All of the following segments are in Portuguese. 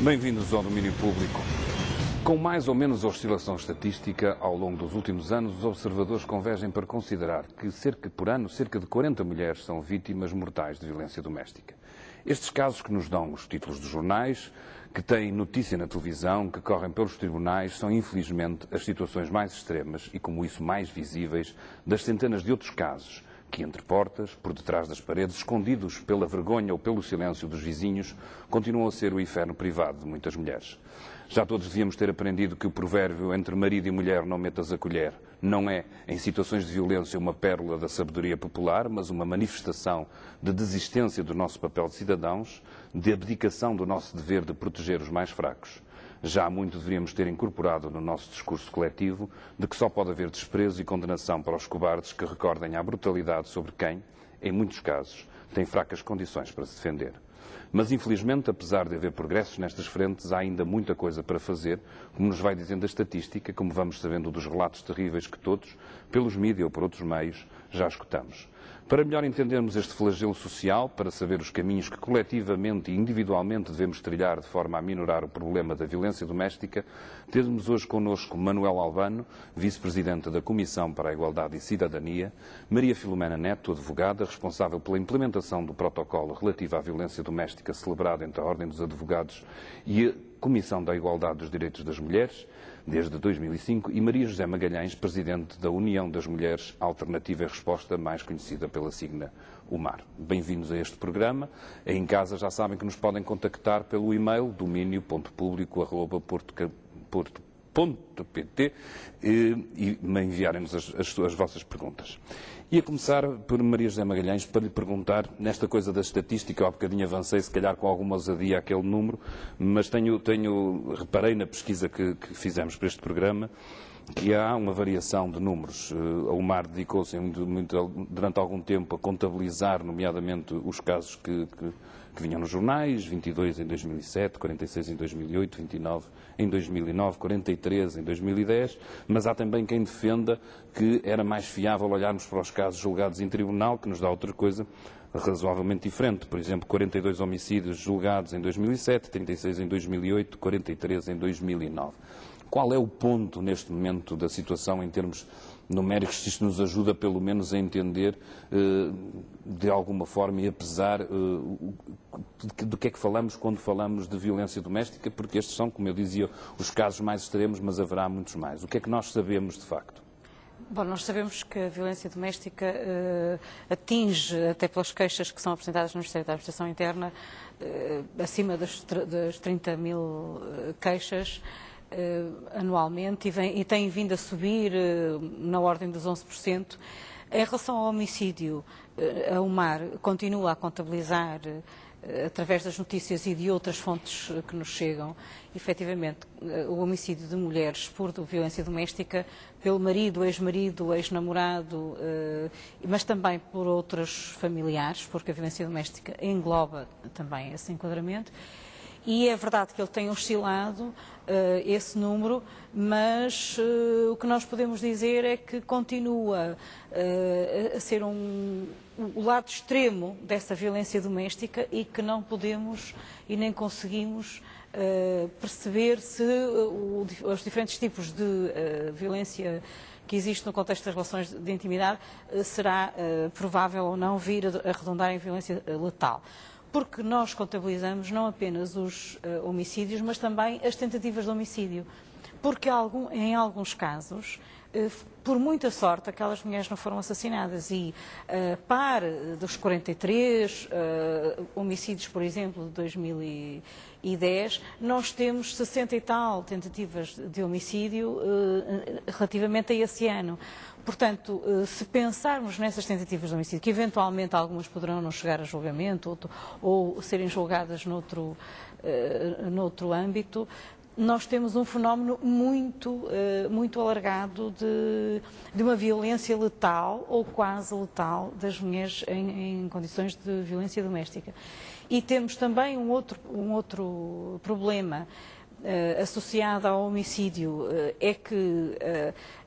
Bem-vindos ao Domínio Público. Com mais ou menos oscilação estatística, ao longo dos últimos anos, os observadores convergem para considerar que, por ano, cerca de 40 mulheres são vítimas mortais de violência doméstica. Estes casos que nos dão os títulos dos jornais, que têm notícia na televisão, que correm pelos tribunais, são, infelizmente, as situações mais extremas e, como isso, mais visíveis das centenas de outros casos que, entre portas, por detrás das paredes, escondidos pela vergonha ou pelo silêncio dos vizinhos, continuam a ser o inferno privado de muitas mulheres. Já todos devíamos ter aprendido que o provérbio entre marido e mulher não metas a colher não é, em situações de violência, uma pérola da sabedoria popular, mas uma manifestação de desistência do nosso papel de cidadãos, de abdicação do nosso dever de proteger os mais fracos. Já há muito deveríamos ter incorporado no nosso discurso coletivo de que só pode haver desprezo e condenação para os cobardes que recordem a brutalidade sobre quem, em muitos casos, tem fracas condições para se defender. Mas, infelizmente, apesar de haver progressos nestas frentes, há ainda muita coisa para fazer, como nos vai dizendo a estatística, como vamos sabendo dos relatos terríveis que todos, pelos mídias ou por outros meios, já escutamos. Para melhor entendermos este flagelo social, para saber os caminhos que coletivamente e individualmente devemos trilhar de forma a minorar o problema da violência doméstica, temos hoje connosco Manuel Albano, vice-presidente da Comissão para a Igualdade e Cidadania, Maria Filomena Neto, advogada, responsável pela implementação do protocolo relativo à violência doméstica celebrado entre a Ordem dos Advogados e a Comissão da Igualdade dos Direitos das Mulheres, desde 2005, e Maria José Magalhães, presidente da União das Mulheres Alternativa e Resposta, mais conhecida pela sigla UMAR. Bem-vindos a este programa. Em casa já sabem que nos podem contactar pelo e-mail dominio.publico@porto.pt e me enviarem-nos as vossas perguntas. E a começar por Maria José Magalhães, para lhe perguntar, nesta coisa da estatística, eu há bocadinho avancei, se calhar com alguma ousadia, aquele número, mas reparei na pesquisa que fizemos para este programa, que há uma variação de números. A UMAR dedicou-se durante algum tempo a contabilizar, nomeadamente, os casos que vinham nos jornais, 22 em 2007, 46 em 2008, 29 em 2009, 43 em 2010, mas há também quem defenda que era mais fiável olharmos para os casos julgados em tribunal, que nos dá outra coisa razoavelmente diferente. Por exemplo, 42 homicídios julgados em 2007, 36 em 2008, 43 em 2009. Qual é o ponto, neste momento, da situação em termos numéricos, se isto nos ajuda, pelo menos, a entender, de alguma forma, e apesar do que é que falamos quando falamos de violência doméstica, porque estes são, como eu dizia, os casos mais extremos, mas haverá muitos mais. O que é que nós sabemos, de facto? Bom, nós sabemos que a violência doméstica atinge, até pelas queixas que são apresentadas no Ministério da Administração Interna, acima das 30 mil queixas, anualmente, e tem vindo a subir na ordem dos 11%. Em relação ao homicídio, a UMAR continua a contabilizar, através das notícias e de outras fontes que nos chegam, efetivamente, o homicídio de mulheres por violência doméstica pelo marido, ex-marido, ex-namorado, mas também por outros familiares, porque a violência doméstica engloba também esse enquadramento. E é verdade que ele tem oscilado, esse número, mas o que nós podemos dizer é que continua a ser o lado extremo dessa violência doméstica e que não podemos e nem conseguimos perceber se os diferentes tipos de violência que existe no contexto das relações de intimidade será provável ou não vir a redundar em violência letal. Porque nós contabilizamos não apenas os homicídios, mas também as tentativas de homicídio. Porque em alguns casos, por muita sorte, aquelas mulheres não foram assassinadas. E par dos 43 homicídios, por exemplo, de 2010, nós temos 60 e tal tentativas de homicídio relativamente a esse ano. Portanto, se pensarmos nessas tentativas de homicídio, que eventualmente algumas poderão não chegar a julgamento ou serem julgadas noutro âmbito, nós temos um fenómeno muito alargado de uma violência letal ou quase letal das mulheres em condições de violência doméstica. E temos também um outro problema associado ao homicídio, é que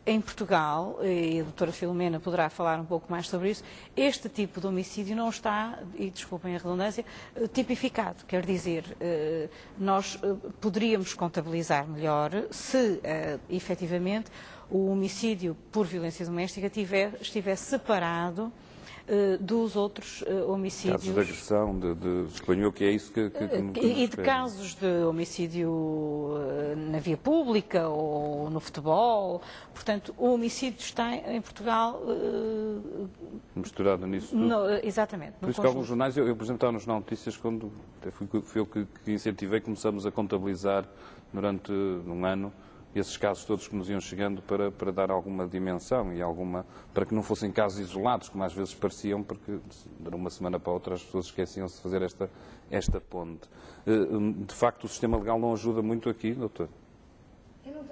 em Portugal, e a doutora Filomena poderá falar um pouco mais sobre isso, este tipo de homicídio não está, e desculpem a redundância, tipificado. Quer dizer, nós poderíamos contabilizar melhor se, efetivamente, o homicídio por violência doméstica estivesse separado dos outros homicídios. Casos de agressão, suponho que é isso que e de casos de homicídio na via pública ou no futebol. Portanto, o homicídio está em Portugal misturado nisso tudo. Exatamente. Por isso que alguns jornais, eu por exemplo, estava nos Jornal de Notícias, quando fui eu que incentivei, começamos a contabilizar durante um ano esses casos todos que nos iam chegando para dar alguma dimensão e para que não fossem casos isolados, como às vezes pareciam, porque de uma semana para outra as pessoas esqueciam-se de fazer esta ponte. De facto, o sistema legal não ajuda muito aqui, doutor? Eu não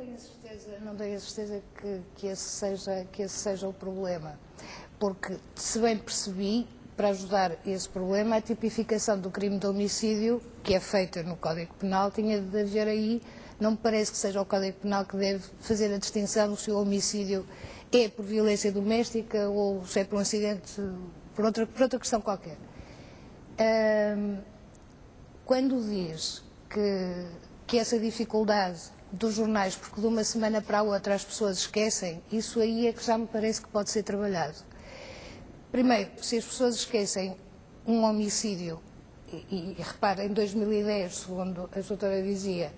tenho a certeza que esse seja o problema, porque, se bem percebi, para ajudar esse problema, a tipificação do crime de homicídio, que é feita no Código Penal, tinha de haver aí. Não me parece que seja o Código Penal que deve fazer a distinção se o homicídio é por violência doméstica ou se é por um acidente, por outra questão qualquer. Quando diz que essa dificuldade dos jornais, porque de uma semana para a outra as pessoas esquecem, isso aí é que já me parece que pode ser trabalhado. Primeiro, se as pessoas esquecem um homicídio, e repara, em 2010, segundo a doutora dizia,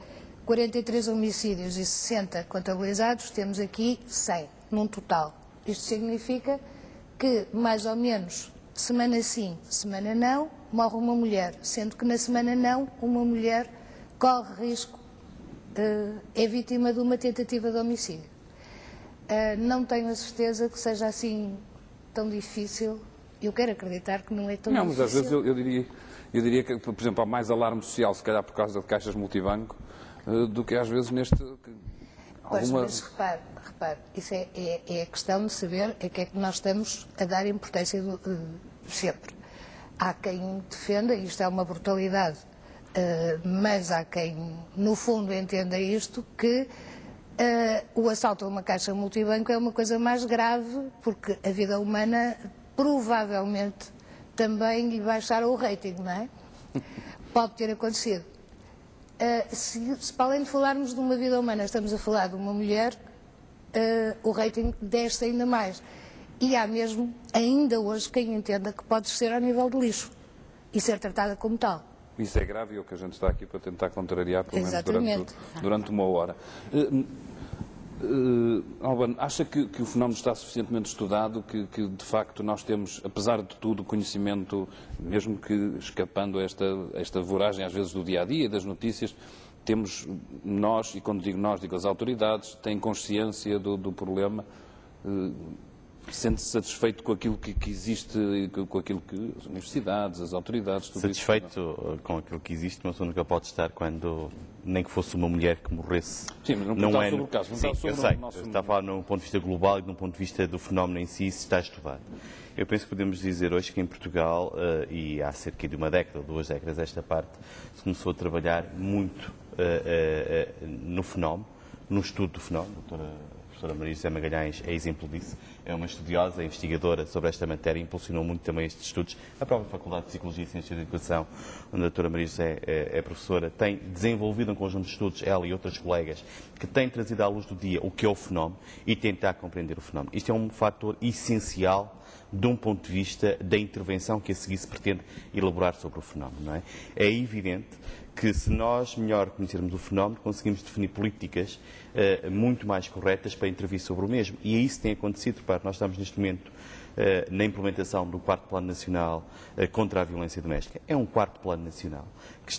43 homicídios e 60 contabilizados, temos aqui 100, num total. Isto significa que, mais ou menos, semana sim, semana não, morre uma mulher, sendo que na semana não, uma mulher corre risco, é vítima de uma tentativa de homicídio. Não tenho a certeza que seja assim tão difícil. Eu quero acreditar que não é tão difícil. Não, mas às vezes eu diria que, por exemplo, há mais alarme social, se calhar por causa de caixas multibanco, do que às vezes neste... Pois, mas repare, isso é a questão de saber a que é que nós estamos a dar importância sempre. Há quem defenda, isto é uma brutalidade, mas há quem, no fundo, entenda isto, que o assalto a uma caixa multibanco é uma coisa mais grave, porque a vida humana provavelmente também lhe baixaram o rating, não é? Pode ter acontecido. Se para além de falarmos de uma vida humana, estamos a falar de uma mulher, o rating desce ainda mais. E há mesmo, ainda hoje, quem entenda que pode ser ao nível de lixo e ser tratada como tal. Isso é grave e é o que a gente está aqui para tentar contrariar, pelo menos durante uma hora. Albano, acha que o fenómeno está suficientemente estudado, que de facto nós temos, apesar de tudo, conhecimento, mesmo que escapando a esta voragem às vezes do dia-a-dia e das notícias, temos nós, e quando digo nós, digo as autoridades, têm consciência do problema, sente-se satisfeito com aquilo que existe, com aquilo que as universidades, as autoridades... Tudo satisfeito isso, com aquilo que existe, mas nunca pode estar quando, nem que fosse uma mulher que morresse. Sim, mas não é sobre o caso. Sim, eu sei, está a falar num ponto de vista global e de um ponto de vista do fenómeno em si, isso está a estudar. Eu penso que podemos dizer hoje que em Portugal, e há cerca de uma década ou 2 décadas esta parte, se começou a trabalhar muito no fenómeno, no estudo do fenómeno. A professora Maria José Magalhães é exemplo disso, é uma estudiosa, investigadora sobre esta matéria, impulsionou muito também estes estudos. A própria Faculdade de Psicologia e Ciências da Educação, onde a doutora Maria José é professora, tem desenvolvido um conjunto de estudos, ela e outras colegas, que têm trazido à luz do dia o que é o fenómeno e tentar compreender o fenómeno. Isto é um fator essencial de um ponto de vista da intervenção que a seguir se pretende elaborar sobre o fenómeno. Não é? É evidente que se nós melhor conhecermos o fenómeno, conseguimos definir políticas muito mais corretas para intervir sobre o mesmo. E é isso que tem acontecido. Repare, nós estamos neste momento na implementação do 4º Plano Nacional contra a Violência Doméstica. É um 4º Plano Nacional que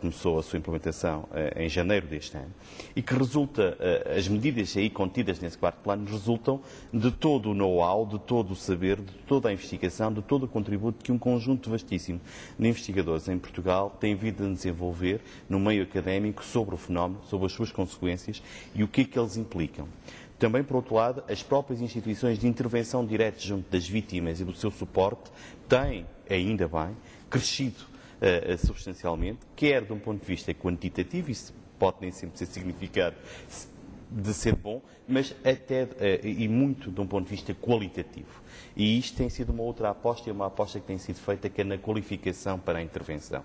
começou a sua implementação em janeiro deste ano e que resulta, as medidas aí contidas nesse 4º Plano resultam de todo o know-how, de todo o saber, de toda a investigação, de todo o contributo que um conjunto vastíssimo de investigadores em Portugal tem vindo a desenvolver no meio académico sobre o fenómeno, sobre as suas consequências e o que é que eles implicam. Também, por outro lado, as próprias instituições de intervenção direta junto das vítimas e do seu suporte têm, ainda bem, crescido substancialmente, quer de um ponto de vista quantitativo, isso pode nem sempre ser significado de ser bom, mas até e muito de um ponto de vista qualitativo. E isto tem sido uma outra aposta, e uma aposta que tem sido feita, que é na qualificação para a intervenção.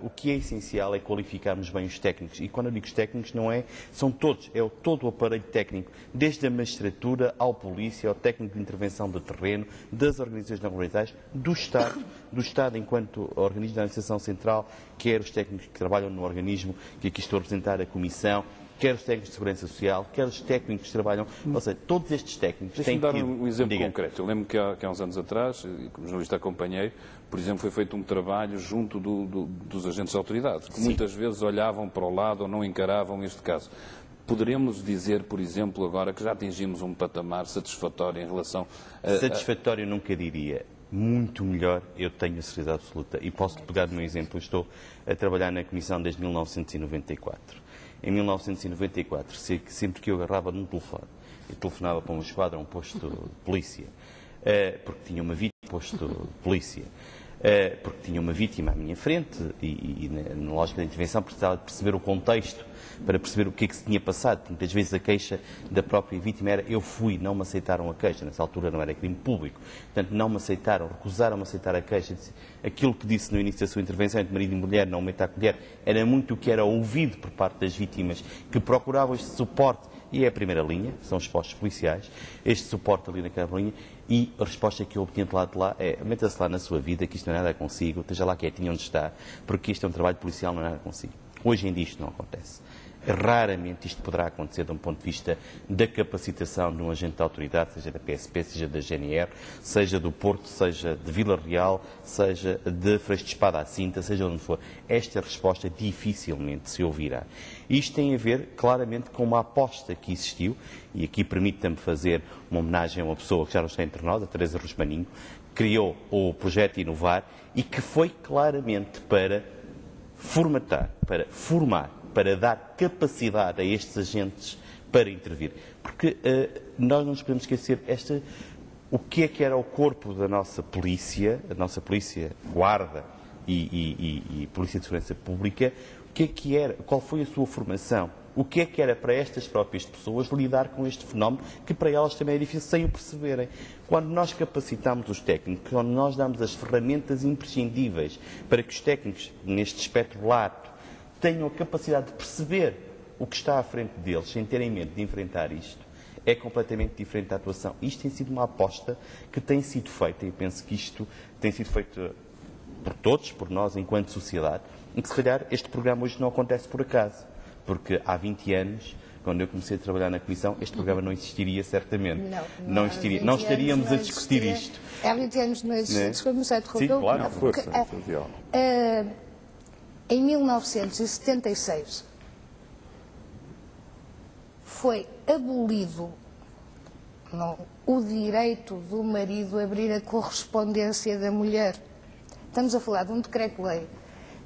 O que é essencial é qualificarmos bem os técnicos. E quando eu digo os técnicos, são todos, é todo o aparelho técnico, desde a magistratura ao polícia, ao técnico de intervenção de terreno, das organizações não governamentais, do Estado enquanto organismo da administração central, quer os técnicos que trabalham no organismo, que aqui estou a representar a Comissão, quer os técnicos de segurança social, quer os técnicos que trabalham, ou seja, todos estes técnicos têm que... Deixa-me dar um exemplo concreto. Eu lembro que há uns anos atrás, e como jornalista acompanhei, por exemplo, foi feito um trabalho junto dos agentes de autoridade, que muitas vezes olhavam para o lado ou não encaravam este caso. Poderemos dizer, por exemplo, agora que já atingimos um patamar satisfatório em relação a... Satisfatório nunca diria. Muito melhor, eu tenho a certeza absoluta. E posso pegar no meu exemplo. Eu estou a trabalhar na Comissão desde 1994. Em 1994, sempre que eu agarrava num telefone, eu telefonava para uma esquadra, um posto de polícia, porque tinha uma vítima, porque tinha uma vítima à minha frente e na lógica da intervenção precisava de perceber o contexto, para perceber o que é que se tinha passado. Muitas vezes a queixa da própria vítima era: eu fui, não me aceitaram a queixa. Nessa altura não era crime público. Portanto, não me aceitaram, recusaram-me aceitar a queixa. Aquilo que disse no início da sua intervenção entre marido e mulher, não meta a colher, era muito o que era ouvido por parte das vítimas, que procuravam este suporte. E é a primeira linha, são os postos policiais, este suporte ali naquela linha, e a resposta que eu obtinha de lado de lá é: meta-se lá na sua vida, que isto não é nada consigo, esteja lá quietinho onde está, porque isto é um trabalho policial, não é nada consigo. Hoje em dia isto não acontece. Raramente isto poderá acontecer de um ponto de vista da capacitação de um agente de autoridade, seja da PSP, seja da GNR, seja do Porto, seja de Vila Real, seja de Freixo de Espada à Cinta, seja onde for. Esta resposta dificilmente se ouvirá. Isto tem a ver claramente com uma aposta que existiu, e aqui permita-me fazer uma homenagem a uma pessoa que já não está entre nós, a Teresa Rosmaninho, criou o projeto Inovar e que foi claramente para formatar, para formar, para dar capacidade a estes agentes para intervir. Porque nós não nos podemos esquecer o que é que era o corpo da nossa polícia, a nossa polícia guarda e polícia de segurança pública, o que é que era, qual foi a sua formação, o que é que era para estas próprias pessoas lidar com este fenómeno, que para elas também é difícil sem o perceberem. Quando nós capacitamos os técnicos, quando nós damos as ferramentas imprescindíveis para que os técnicos, neste espectro lato, tenham a capacidade de perceber o que está à frente deles, sem terem medo de enfrentar isto, é completamente diferente da atuação. Isto tem sido uma aposta que tem sido feita, e penso que isto tem sido feito por todos, por nós, enquanto sociedade, e que se calhar este programa hoje não acontece por acaso, porque há 20 anos, quando eu comecei a trabalhar na Comissão, este programa não existiria certamente. Não existiria. Não estaríamos a discutir isto. Há 20 anos não existia. Desculpe-me só interromper. Sim, claro. Força. Em 1976 foi abolido o direito do marido a abrir a correspondência da mulher. Estamos a falar de um decreto-lei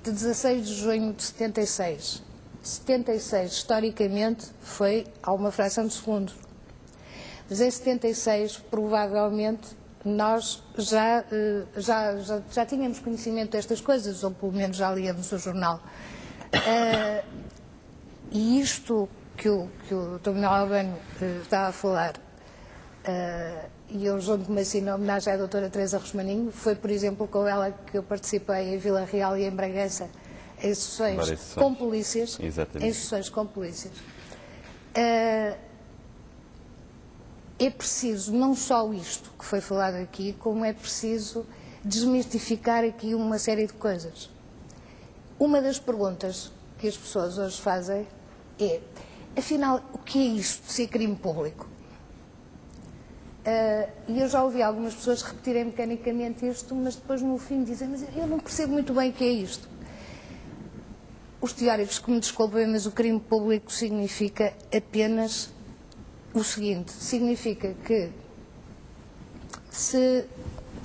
de 16 de junho de 76. 76, historicamente, foi a uma fração de segundo. Mas em 76, provavelmente, nós já tínhamos conhecimento destas coisas, ou pelo menos já líamos o jornal. E isto que o Dr. Manuel Albano estava a falar, e eu junto-me assim na homenagem à doutora Teresa Rosmaninho, foi, por exemplo, com ela que eu participei em Vila Real e em Bragança, em sessões com polícias. Exatamente. Em sessões com polícias. É preciso não só isto que foi falado aqui, como é preciso desmistificar aqui uma série de coisas. Uma das perguntas que as pessoas hoje fazem é: afinal, o que é isto de ser crime público? E eu já ouvi algumas pessoas repetirem mecanicamente isto, mas depois no fim dizem: mas eu não percebo muito bem o que é isto. Os teóricos que me desculpem, mas o crime público significa apenas o seguinte: significa que se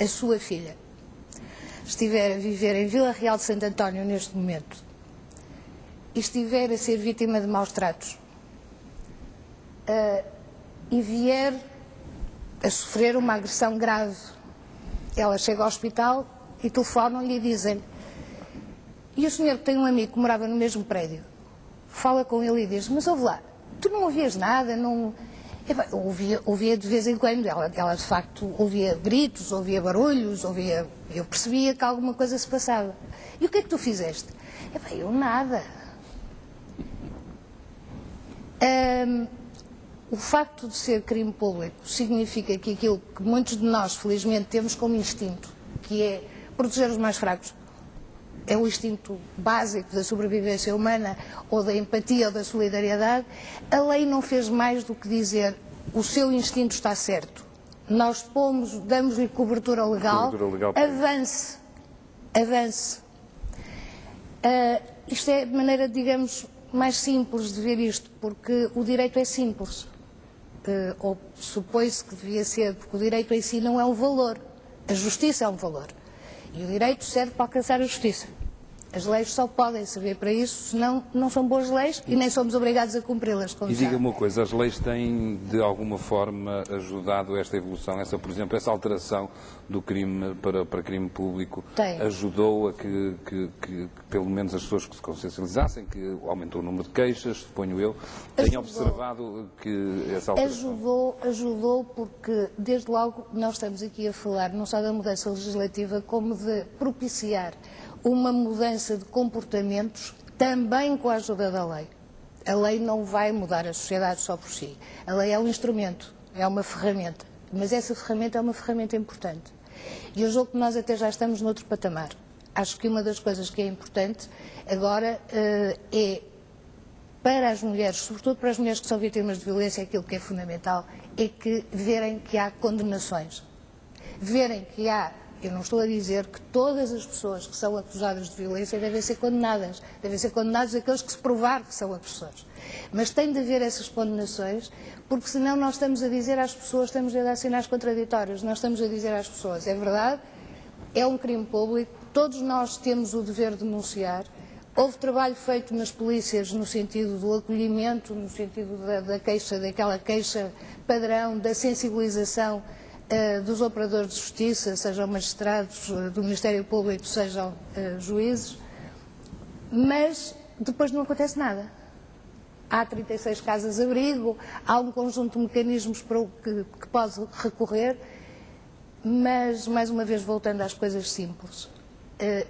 a sua filha estiver a viver em Vila Real de Santo António neste momento e estiver a ser vítima de maus tratos e vier a sofrer uma agressão grave, ela chega ao hospital e telefonam-lhe e dizem: e o senhor que tem um amigo que morava no mesmo prédio, fala com ele e diz: mas ouve lá, Tu não ouvias nada, não... Ouvia de vez em quando, ela de facto ouvia gritos, ouvia barulhos, eu percebia que alguma coisa se passava. E o que é que tu fizeste? Eu nada. O facto de ser crime público significa que aquilo que muitos de nós, felizmente, temos como instinto, que é proteger os mais fracos, é o instinto básico da sobrevivência humana, ou da empatia, ou da solidariedade. A lei não fez mais do que dizer: o seu instinto está certo. Nós damos-lhe cobertura legal, avance. Avance. Isto é a maneira, digamos, mais simples de ver isto, porque o direito é simples. Ou supõe-se que devia ser, porque o direito em si não é um valor. A justiça é um valor. E o direito serve para alcançar a justiça. As leis só podem servir para isso, senão não são boas leis e nem somos obrigados a cumpri-las. E diga-me uma coisa, as leis têm de alguma forma ajudado esta evolução, por exemplo, essa alteração do crime para crime público, ajudou a que pelo menos as pessoas que se consciencializassem, que aumentou o número de queixas, suponho eu, tenham observado que essa alteração... Ajudou porque, desde logo, nós estamos aqui a falar não só da mudança legislativa, como de propiciar uma mudança de comportamentos também com a ajuda da lei. A lei não vai mudar a sociedade só por si. A lei é um instrumento, é uma ferramenta, mas essa ferramenta é uma ferramenta importante. E eu julgo que nós até já estamos noutro patamar. Acho que uma das coisas que é importante agora é, para as mulheres, sobretudo para as mulheres que são vítimas de violência, aquilo que é fundamental é que verem que há condenações. Verem que há... Eu não estou a dizer que todas as pessoas que são acusadas de violência devem ser condenadas. Devem ser condenados aqueles que se provar que são agressores. Mas tem de haver essas condenações, porque senão nós estamos a dizer às pessoas, estamos a dar sinais contraditórios. Nós estamos a dizer às pessoas, é verdade, é um crime público, todos nós temos o dever de denunciar. Houve trabalho feito nas polícias no sentido do acolhimento, no sentido da queixa, daquela queixa padrão, da sensibilização dos operadores de justiça, sejam magistrados do Ministério Público, sejam juízes, mas depois não acontece nada. Há 36 casas-abrigo, há um conjunto de mecanismos para o que pode recorrer, mas, mais uma vez, voltando às coisas simples,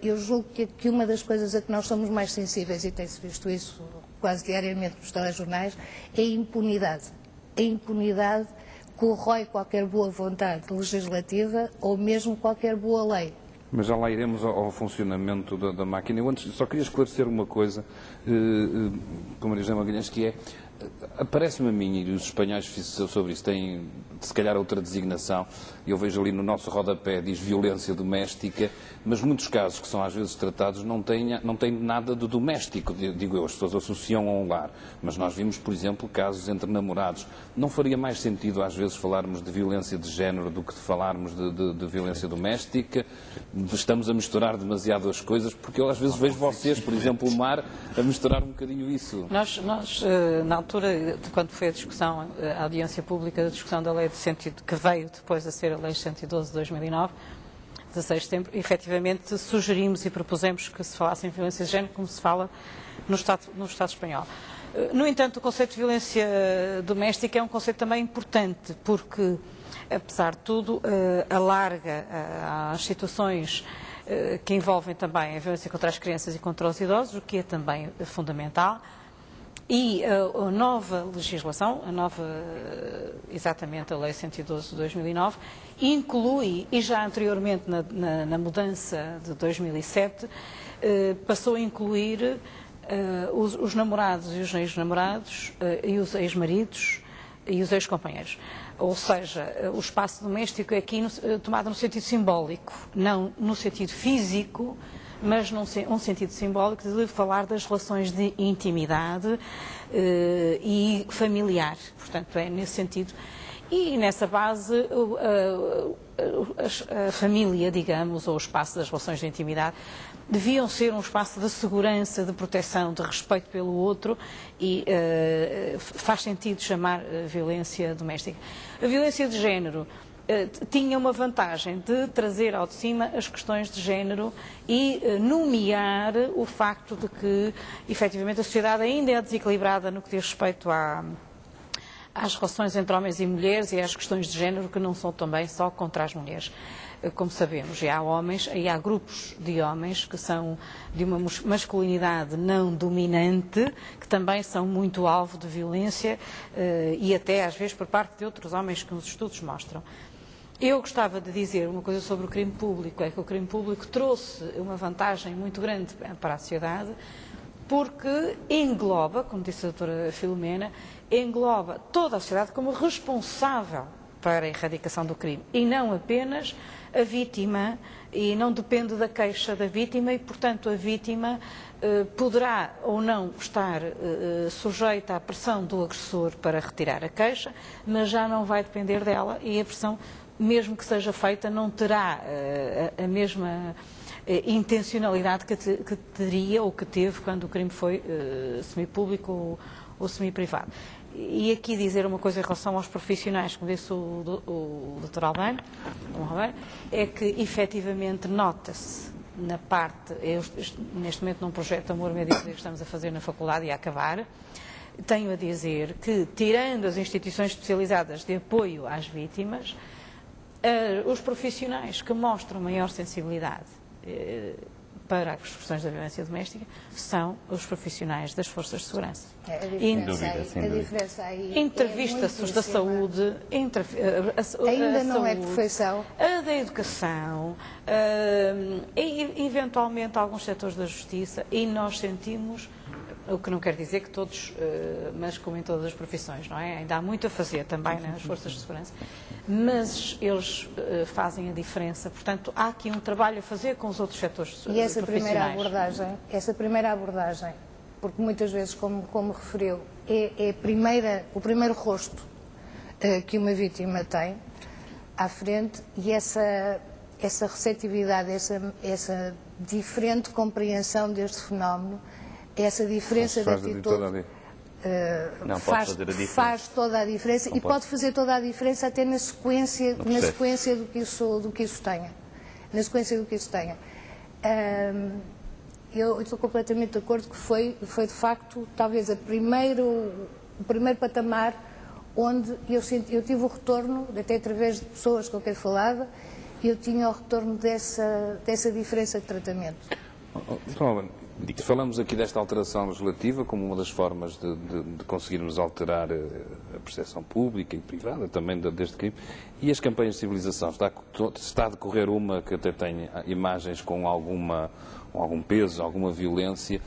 eu julgo que uma das coisas a que nós somos mais sensíveis, e tem-se visto isso quase diariamente nos telejornais, é a impunidade. A impunidade corrói qualquer boa vontade legislativa ou mesmo qualquer boa lei. Mas já lá iremos ao funcionamento da máquina. Eu antes só queria esclarecer uma coisa, com Maria José Magalhães, que é, parece-me a mim, e os espanhóis sobre isso têm, se calhar, outra designação. Eu vejo ali no nosso rodapé, diz violência doméstica, mas muitos casos que são às vezes tratados não têm nada de doméstico, digo eu, as pessoas associam a um lar. Mas nós vimos, por exemplo, casos entre namorados. Não faria mais sentido às vezes falarmos de violência de género do que de falarmos de violência doméstica? Estamos a misturar demasiado as coisas, porque eu às vezes vejo vocês, por exemplo, o Mar, a misturar um bocadinho isso. Nós na altura, de quando foi a discussão, a audiência pública da discussão da lei de sentido, que veio depois a ser a lei 112 de 2009, 16 de setembro, efetivamente sugerimos e propusemos que se falasse em violência de género como se fala no Estado espanhol. No entanto, o conceito de violência doméstica é um conceito também importante, porque, apesar de tudo, alarga às situações que envolvem também a violência contra as crianças e contra os idosos, o que é também fundamental. E a nova legislação, exatamente a Lei 112 de 2009, inclui, e já anteriormente na mudança de 2007, passou a incluir os namorados e os ex-namorados, e os ex-maridos e os ex-companheiros. Ou seja, o espaço doméstico é aqui tomado no sentido simbólico, não no sentido físico, mas num sentido simbólico de falar das relações de intimidade e familiar. Portanto, é nesse sentido. E nessa base, a família, digamos, ou o espaço das relações de intimidade, deviam ser um espaço de segurança, de proteção, de respeito pelo outro e faz sentido chamar violência doméstica. A violência de género tinha uma vantagem de trazer ao de cima as questões de género e nomear o facto de que, efetivamente, a sociedade ainda é desequilibrada no que diz respeito às relações entre homens e mulheres e às questões de género, que não são também só contra as mulheres. Como sabemos, e há homens, e há grupos de homens que são de uma masculinidade não dominante, que também são muito alvo de violência e até às vezes por parte de outros homens que os estudos mostram. Eu gostava de dizer uma coisa sobre o crime público, é que o crime público trouxe uma vantagem muito grande para a sociedade, porque engloba, como disse a doutora Filomena, engloba toda a sociedade como responsável para a erradicação do crime e não apenas a vítima, e não depende da queixa da vítima e, portanto, a vítima poderá ou não estar sujeita à pressão do agressor para retirar a queixa, mas já não vai depender dela e a pressão, mesmo que seja feita, não terá a mesma intencionalidade que teria ou que teve quando o crime foi semipúblico ou semiprivado. E aqui dizer uma coisa em relação aos profissionais, como disse o Dr. Albano, é que efetivamente nota-se na parte, neste momento num projeto de amor médico que estamos a fazer na faculdade e a acabar, tenho a dizer que, tirando as instituições especializadas de apoio às vítimas, os profissionais que mostram maior sensibilidade para as questões da violência doméstica são os profissionais das forças de segurança. A diferença aí entrevista-se os da saúde, ainda não é perfeição. A da educação, e eventualmente alguns setores da justiça, e nós sentimos, o que não quer dizer que todos, mas como em todas as profissões, não é? Ainda há muito a fazer também nas forças de segurança, mas eles fazem a diferença. Portanto, há aqui um trabalho a fazer com os outros setores profissionais. E essa primeira abordagem, porque muitas vezes, como referiu, é o primeiro rosto que uma vítima tem à frente, e essa receptividade, essa diferente compreensão deste fenómeno, essa diferença de atitude faz toda a diferença e pode fazer toda a diferença até na sequência do que isso tenha. Na sequência do que isso tenha. Eu estou completamente de acordo que foi de facto talvez o primeiro patamar onde eu tive o retorno, até através de pessoas com quem falava, eu tinha o retorno dessa diferença de tratamento. Falamos aqui desta alteração legislativa como uma das formas de conseguirmos alterar a percepção pública e privada também deste crime. E as campanhas de civilização? Está a decorrer uma que até tem imagens com algum peso, alguma violência.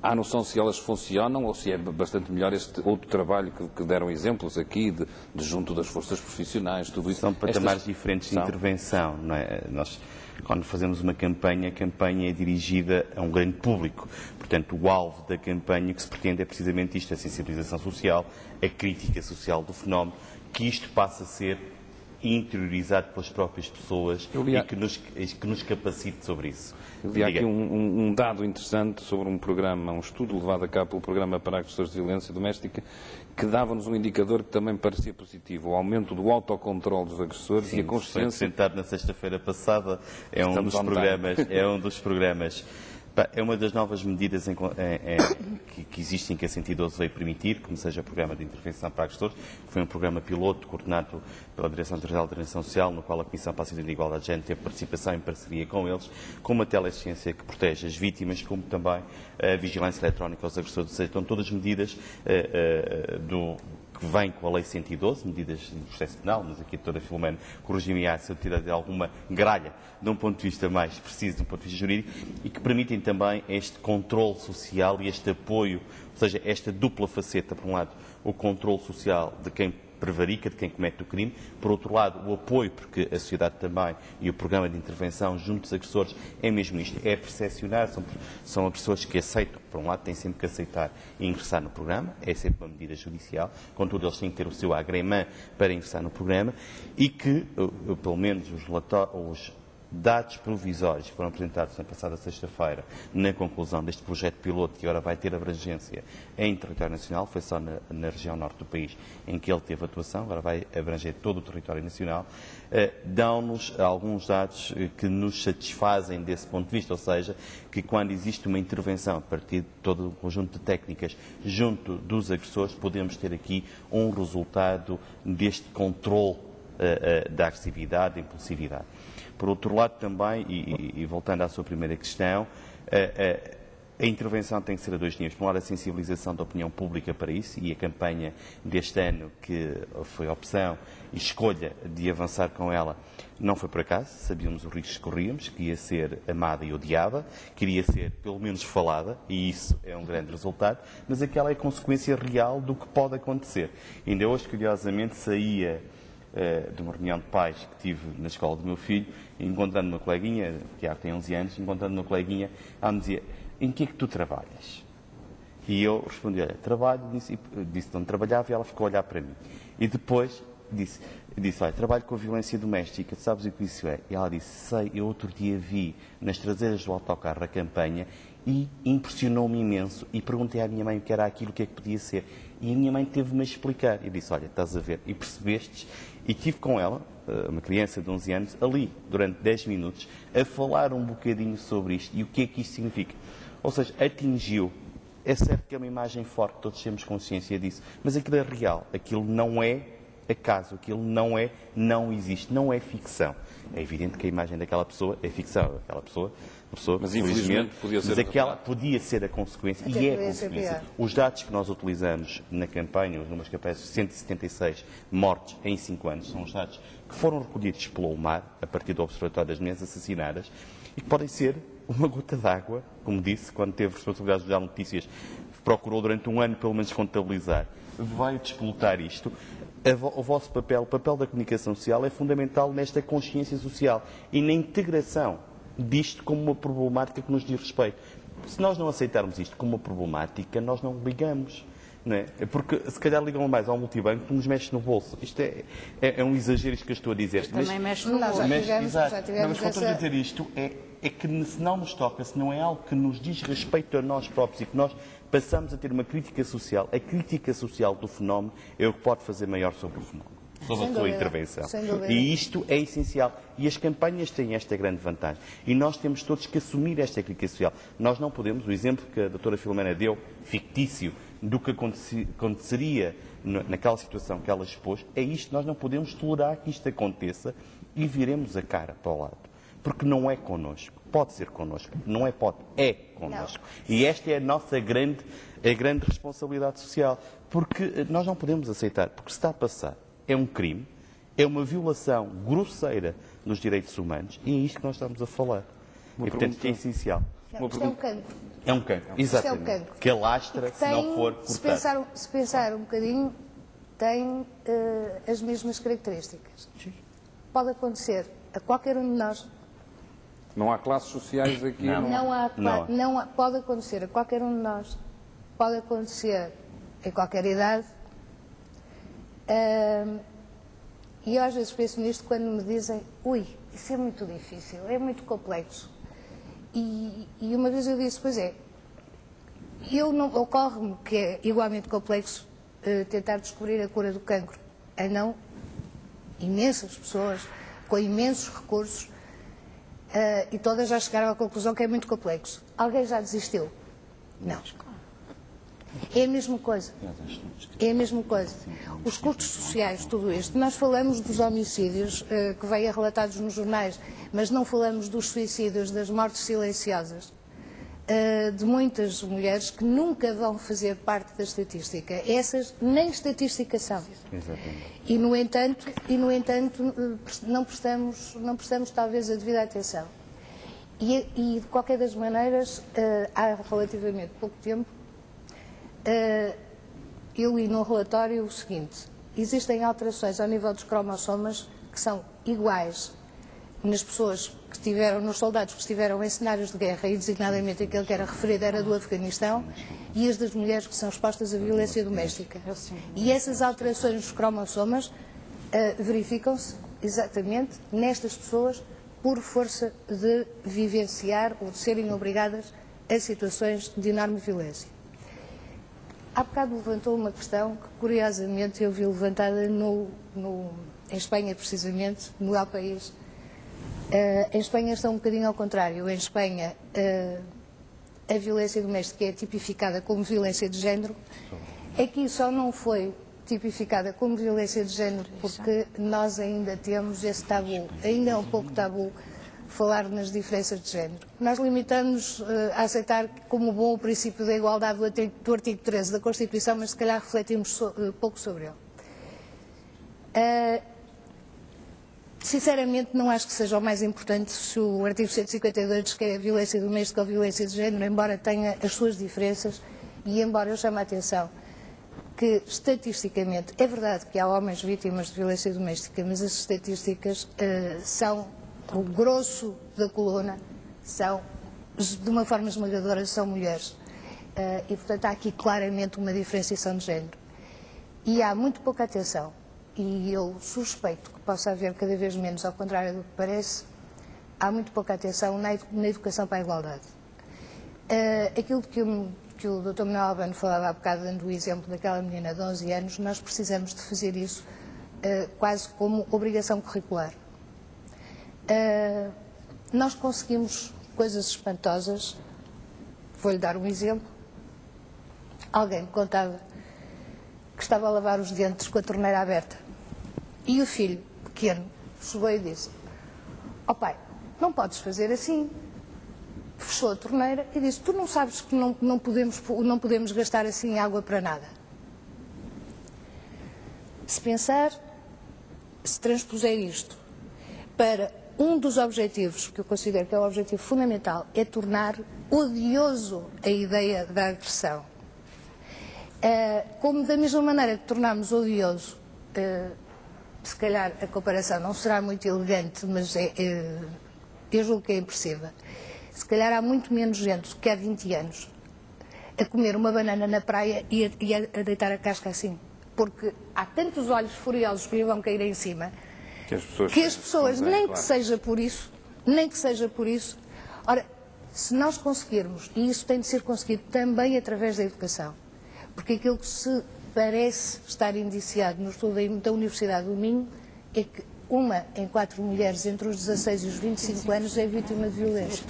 Há noção se elas funcionam ou se é bastante melhor este outro trabalho que deram exemplos aqui, de junto das forças profissionais, tudo isso? São patamares diferentes de intervenção, não é? Nós, quando fazemos uma campanha, a campanha é dirigida a um grande público. Portanto, o alvo da campanha que se pretende é precisamente isto, a sensibilização social, a crítica social do fenómeno, que isto passa a ser interiorizado pelas próprias pessoas e que nos capacite sobre isso. Eu vi aqui um dado interessante sobre um programa, um estudo levado a cabo pelo Programa para Agressores de Violência Doméstica, que dava-nos um indicador que também parecia positivo, o aumento do autocontrole dos agressores. Sim, e a consciência... Foi apresentado na sexta-feira passada, é um dos programas. É uma das novas medidas que existem, que a 112 veio permitir, como seja o Programa de Intervenção para Agressores, que foi um programa piloto coordenado pela Direção-Geral da Intervenção Social, no qual a Comissão para a Ciência e Igualdade de Género teve participação em parceria com eles, com uma teleassistência que protege as vítimas, como também a vigilância eletrónica aos agressores. Ou seja, estão todas medidas que vem com a Lei 112, medidas de processo penal, mas aqui a doutora Filomena corrigiu-me se eu tiver de alguma gralha, de um ponto de vista mais preciso, de um ponto de vista jurídico, e que permitem também este controle social e este apoio, ou seja, esta dupla faceta, por um lado, o controle social de quem prevarica, de quem comete o crime, por outro lado, o apoio, porque a sociedade também, e o programa de intervenção junto dos agressores, é mesmo isto, é percepcionar, são agressores que aceitam, por um lado, têm sempre que aceitar e ingressar no programa, é sempre uma medida judicial, contudo, eles têm que ter o seu agrément para ingressar no programa, e que, pelo menos, dados provisórios que foram apresentados na passada sexta-feira na conclusão deste projeto piloto, que agora vai ter abrangência em território nacional, foi só na região norte do país em que ele teve atuação, agora vai abranger todo o território nacional, dão-nos alguns dados que nos satisfazem desse ponto de vista, ou seja, que quando existe uma intervenção a partir de todo um conjunto de técnicas junto dos agressores, podemos ter aqui um resultado deste controle da agressividade, da impulsividade. Por outro lado, também, e voltando à sua primeira questão, a intervenção tem que ser a dois níveis. Por um lado, a sensibilização da opinião pública para isso, e a campanha deste ano, que foi a opção e escolha de avançar com ela, não foi por acaso. Sabíamos os riscos que corríamos, que ia ser amada e odiada, queria ser, pelo menos, falada, e isso é um grande resultado, mas aquela é a consequência real do que pode acontecer. Ainda hoje, curiosamente, saía de uma reunião de pais que tive na escola do meu filho, encontrando uma coleguinha, que já tem 11 anos, encontrando uma coleguinha, ela me dizia: em que é que tu trabalhas? E eu respondi: olha, trabalho, disse onde trabalhava, e ela ficou a olhar para mim. E depois disse: olha, trabalho com a violência doméstica, tu sabes o que isso é? E ela disse: sei, eu outro dia vi nas traseiras do autocarro a campanha e impressionou-me imenso, e perguntei à minha mãe o que era aquilo, o que é que podia ser. E a minha mãe teve-me a explicar. E disse: olha, estás a ver, e percebestes? E estive com ela, uma criança de 11 anos, ali, durante 10 minutos, a falar um bocadinho sobre isto e o que é que isto significa. Ou seja, atingiu. É certo que é uma imagem forte, todos temos consciência disso, mas aquilo é real, aquilo não é acaso, aquilo não existe, não é ficção. É evidente que a imagem daquela pessoa é ficção, aquela pessoa, mas infelizmente podia ser, mas aquela podia ser a consequência, e é a consequência. Os dados que nós utilizamos na campanha, os números que aparecem, 176 mortes em 5 anos, são os dados que foram recolhidos pelo mar, a partir do Observatório das Mulheres Assassinadas, e que podem ser uma gota d'água, como disse, quando teve responsabilidade de dar notícias, procurou durante um ano pelo menos contabilizar. Vai despolutar isto. O vosso papel, o papel da comunicação social, é fundamental nesta consciência social e na integração disto como uma problemática que nos diz respeito. Se nós não aceitarmos isto como uma problemática, nós não ligamos. Não é? Porque se calhar ligam mais ao multibanco que nos mexe no bolso. Isto é um exagero isto que eu estou a dizer. Também mexe no bolso. Já tivemos mas quando eu estou a dizer isto, é que se não nos toca, se não é algo que nos diz respeito a nós próprios e que nós passamos a ter uma crítica social, a crítica social do fenómeno é o que pode fazer maior sobre o fenómeno, sobre a sua intervenção. E isto é essencial. E as campanhas têm esta grande vantagem. E nós temos todos que assumir esta crítica social. Nós não podemos, o exemplo que a doutora Filomena deu, fictício, do que aconteceria naquela situação que ela expôs, é isto. Nós não podemos tolerar que isto aconteça e viremos a cara para o lado. Porque não é connosco. Pode ser connosco. Não é pode, é connosco. Não. E esta é a nossa grande responsabilidade social. Porque nós não podemos aceitar. Porque se está a passar, é um crime, é uma violação grosseira dos direitos humanos, e é isto que nós estamos a falar. E, portanto, é essencial. Não, isto é um cancro. É um cancro, exatamente. Isto é um cancro. Que alastra se não for cortado. Se pensar um bocadinho, tem as mesmas características. Pode acontecer a qualquer um de nós. Não há classes sociais aqui? Não há, pode acontecer a qualquer um de nós. Pode acontecer em qualquer idade. E eu às vezes penso nisto quando me dizem: ui, isso é muito difícil, é muito complexo. E uma vez eu disse: pois é, ocorre-me que é igualmente complexo tentar descobrir a cura do cancro. Não imensas pessoas com imensos recursos e todas já chegaram à conclusão que é muito complexo. Alguém já desistiu? Não. É a mesma coisa. É a mesma coisa. Os custos sociais, tudo isto. Nós falamos dos homicídios que vêm relatados nos jornais, mas não falamos dos suicídios, das mortes silenciosas, de muitas mulheres que nunca vão fazer parte da estatística. Essas nem estatística são. Exatamente. E, no entanto, não prestamos talvez a devida atenção. E de qualquer das maneiras, há relativamente pouco tempo, eu li no relatório o seguinte: existem alterações ao nível dos cromossomas que são iguais nas pessoas que estiveram, nos soldados que estiveram em cenários de guerra, e designadamente aquele que era referido era do Afeganistão, e as das mulheres que são expostas à violência doméstica. E essas alterações dos cromossomas verificam-se exatamente nestas pessoas por força de vivenciar ou de serem obrigadas a situações de enorme violência. Há bocado levantou uma questão que, curiosamente, eu vi levantada em Espanha, precisamente, no El País. Em Espanha está um bocadinho ao contrário. Em Espanha, a violência doméstica é tipificada como violência de género. Aqui só não foi tipificada como violência de género porque nós ainda temos esse tabu, ainda é um pouco tabu falar nas diferenças de género. Nós limitamos a aceitar como bom o princípio da igualdade do artigo 13 da Constituição, mas se calhar refletimos pouco sobre ele. Sinceramente, não acho que seja o mais importante se o artigo 152 diz que é a violência doméstica ou violência de género, embora tenha as suas diferenças e embora eu chame a atenção que, estatisticamente, é verdade que há homens vítimas de violência doméstica, mas as estatísticas são, o grosso da coluna, são, de uma forma esmagadora, são mulheres. E, portanto, há aqui claramente uma diferenciação de género. E há muito pouca atenção, e eu suspeito que possa haver cada vez menos, ao contrário do que parece, há muito pouca atenção na educação para a igualdade. Aquilo que o Dr. Manuel Albano falava há bocado, dando o exemplo daquela menina de 11 anos, nós precisamos de fazer isso quase como obrigação curricular. Nós conseguimos coisas espantosas. Vou-lhe dar um exemplo. Alguém me contava que estava a lavar os dentes com a torneira aberta. E o filho, pequeno, chegou e disse: "Ó pai, não podes fazer assim." Fechou a torneira e disse: "Tu não sabes que não podemos gastar assim água para nada." Se pensar, se transpuser isto para um dos objetivos, que eu considero que é o objetivo fundamental, é tornar odioso a ideia da agressão. Como da mesma maneira que tornamos odioso, se calhar a comparação não será muito elegante, mas eu julgo que é impressiva. Se calhar há muito menos gente que há 20 anos a comer uma banana na praia e a deitar a casca assim. Porque há tantos olhos furiosos que lhe vão cair em cima que as pessoas nem que seja por isso, ora, se nós conseguirmos, e isso tem de ser conseguido também através da educação, porque aquilo que se parece estar indiciado no estudo da Universidade do Minho é que 1 em 4 mulheres entre os 16 e os 25 anos é vítima de violência.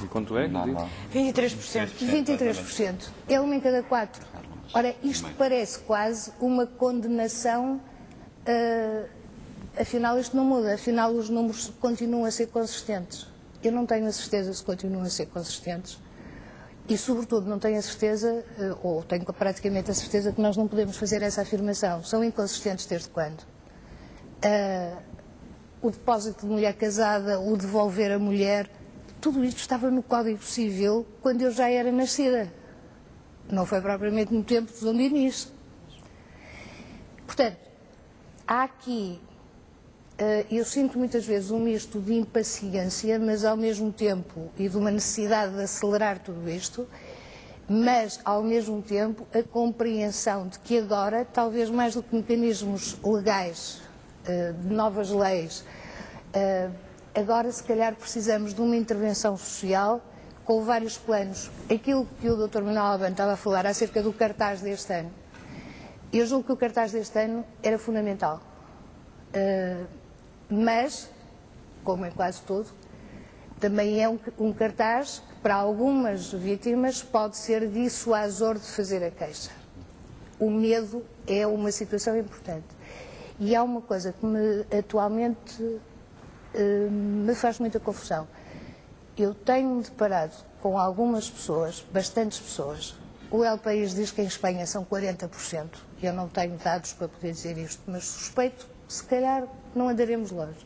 Quanto é? 23%. 23%. É 1 em cada 4. Ora, isto parece quase uma condenação, afinal isto não muda, afinal os números continuam a ser consistentes. Eu não tenho a certeza se continuam a ser consistentes e, sobretudo, não tenho a certeza, ou tenho praticamente a certeza que nós não podemos fazer essa afirmação. São inconsistentes desde quando? O depósito de mulher casada, o devolver a mulher, tudo isto estava no Código Civil quando eu já era nascida. Não foi propriamente no tempo de Dom Dinis. Portanto, há aqui, eu sinto muitas vezes um misto de impaciência, mas ao mesmo tempo, e de uma necessidade de acelerar tudo isto, mas ao mesmo tempo a compreensão de que agora, talvez mais do que mecanismos legais, de novas leis, agora se calhar precisamos de uma intervenção social com vários planos. Aquilo que o Dr. Manuel Albano estava a falar acerca do cartaz deste ano, eu julgo que o cartaz deste ano era fundamental, mas, como em quase tudo, também é um cartaz que para algumas vítimas pode ser dissuasor de fazer a queixa. O medo é uma situação importante. E há uma coisa que atualmente me faz muita confusão. Eu tenho-me deparado com algumas pessoas, bastantes pessoas. O El País diz que em Espanha são 40%. Eu não tenho dados para poder dizer isto, mas suspeito que se calhar não andaremos longe.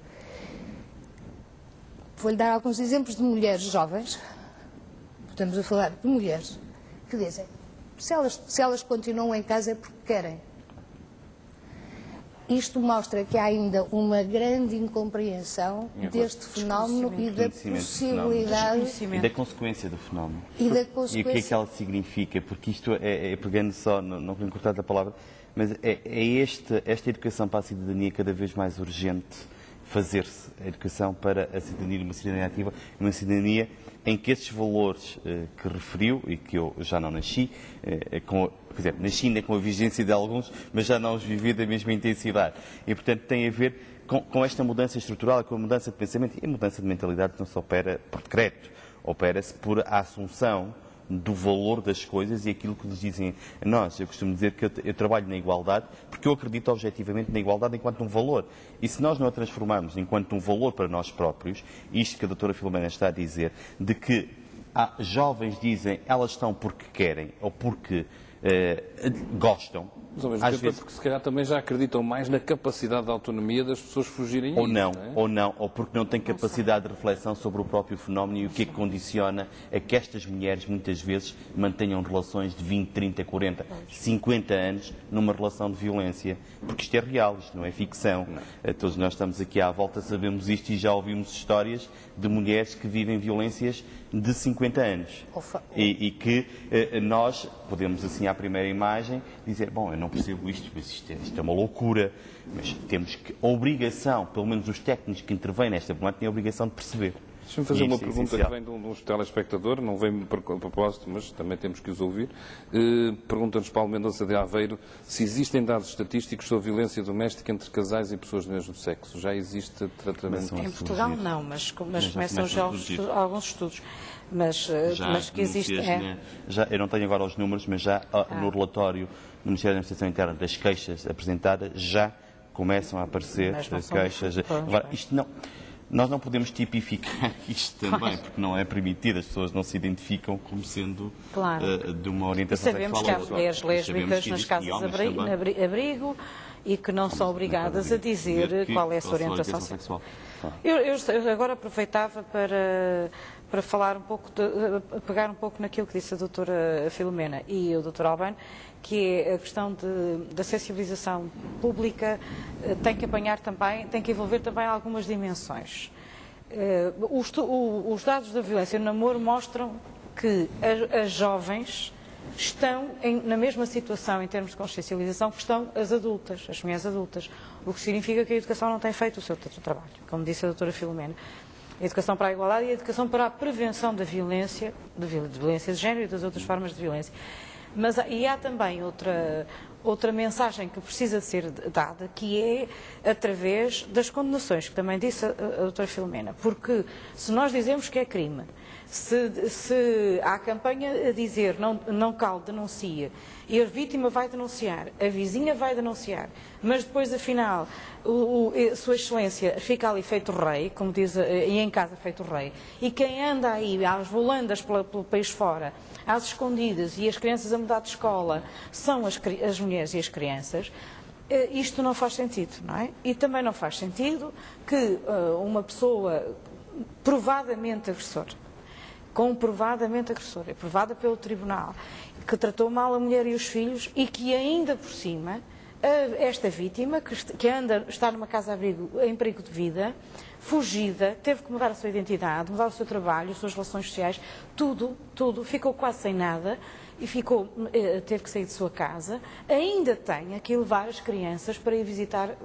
Vou-lhe dar alguns exemplos de mulheres jovens, estamos a falar de mulheres, que dizem, se elas continuam em casa é porque querem. Isto mostra que há ainda uma grande incompreensão deste fenómeno e da possibilidade... E da consequência do fenómeno. E o que é que ela significa? Porque isto pegando só, não quero cortar a palavra, mas esta educação para a cidadania cada vez mais urgente, fazer-se a educação para a cidadania, uma cidadania ativa, uma cidadania em que esses valores que referiu, e que eu já não nasci, nasci ainda com a vigência de alguns, mas já não os vivi da mesma intensidade. E, portanto, tem a ver com esta mudança estrutural, com a mudança de pensamento. E a mudança de mentalidade não se opera por decreto, opera-se por a assunção do valor das coisas e aquilo que nos dizem a nós. Eu costumo dizer que eu trabalho na igualdade porque eu acredito objetivamente na igualdade enquanto um valor. E se nós não a transformarmos enquanto um valor para nós próprios, isto que a doutora Filomena está a dizer, de que jovens dizem elas estão porque querem ou porque gostam, Mas ao mesmo tempo é porque se calhar também já acreditam mais na capacidade de autonomia das pessoas fugirem a isso, ou porque não têm capacidade de reflexão sobre o próprio fenómeno e o que é que condiciona a que estas mulheres muitas vezes mantenham relações de 20, 30, 40, 50 anos numa relação de violência. Porque isto é real, isto não é ficção. Todos nós estamos aqui à volta, sabemos isto e já ouvimos histórias de mulheres que vivem violências de 50 anos. E que nós podemos, assim, à primeira imagem, dizer, bom, eu não percebo isto, mas isto é uma loucura. Mas temos a obrigação, pelo menos os técnicos que intervêm nesta problemática, têm a obrigação de perceber. Deixa-me fazer uma pergunta que vem de um telespectador, não vem a propósito, mas também temos que os ouvir. Pergunta-nos Paulo Mendonça de Aveiro se existem dados estatísticos sobre violência doméstica entre casais e pessoas do mesmo sexo. Já existe tratamento? Em Portugal não, mas começam já alguns estudos. Mas que existe... eu não tenho agora os números, mas já no relatório do Ministério da Administração Interna das queixas apresentadas já começam a aparecer queixas. Agora, isto não... Nós não podemos tipificar isto também, porque não é permitido, as pessoas não se identificam como sendo de uma orientação sexual. E sabemos que há mulheres lésbicas nas casas de abrigo e que não são obrigadas a dizer qual é a sua orientação sexual. Eu agora aproveitava para falar um pouco, pegar um pouco naquilo que disse a doutora Filomena e o doutor Albano, que é a questão da sensibilização pública, tem que apanhar também, tem que envolver também algumas dimensões. Os dados da violência no namoro mostram que as jovens estão na mesma situação em termos de consciencialização que estão as adultas, as mulheres adultas, o que significa que a educação não tem feito o seu trabalho, como disse a doutora Filomena. A educação para a igualdade e a educação para a prevenção da violência, de violência de género e das outras formas de violência. E há também outra mensagem que precisa de ser dada, que é através das condenações, que também disse a doutora Filomena. Porque se nós dizemos que é crime, se há campanha a dizer não cale, denuncia, e a vítima vai denunciar, a vizinha vai denunciar, mas depois, afinal, Sua Excelência fica ali feito rei, como diz, e em casa feito rei, e quem anda aí às volandas pelo país fora, às escondidas, e as crianças a mudar de escola, são as mulheres e as crianças, isto não faz sentido, não é? E também não faz sentido que uma pessoa provadamente agressora, comprovadamente agressora, provada pelo tribunal, que tratou mal a mulher e os filhos e que ainda por cima, esta vítima, que está numa casa-abrigo em perigo de vida, fugida, teve que mudar a sua identidade, mudar o seu trabalho, as suas relações sociais, tudo, ficou quase sem nada e teve que sair de sua casa, ainda tem que levar as crianças para ir visitar,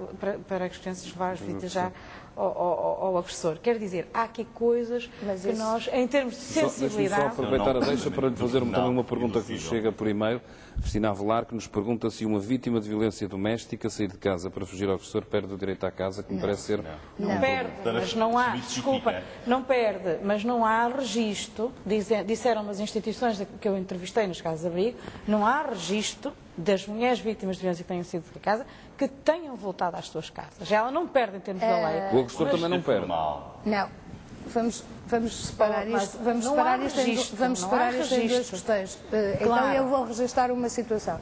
para as crianças levar as visitas já ao agressor. Quer dizer, há aqui coisas que nós, em termos de sensibilidade... Deixe-me só aproveitar a deixa para lhe fazer também uma pergunta que nos chega por e-mail. Cristina Avelar, que nos pergunta se uma vítima de violência doméstica sair de casa para fugir ao agressor perde o direito à casa, que me parece ser... Não perde, mas não há... Desculpa, não perde, mas não há registro, disseram as instituições que eu entrevistei nas casas de abrigo, não há registro das mulheres vítimas de violência que tenham sido de casa que tenham voltado às suas casas. Ela não perde em termos da lei. O agressor também não perde. Não. Vamos separar isto. Vamos separar isto em duas questões. Então eu vou registrar uma situação.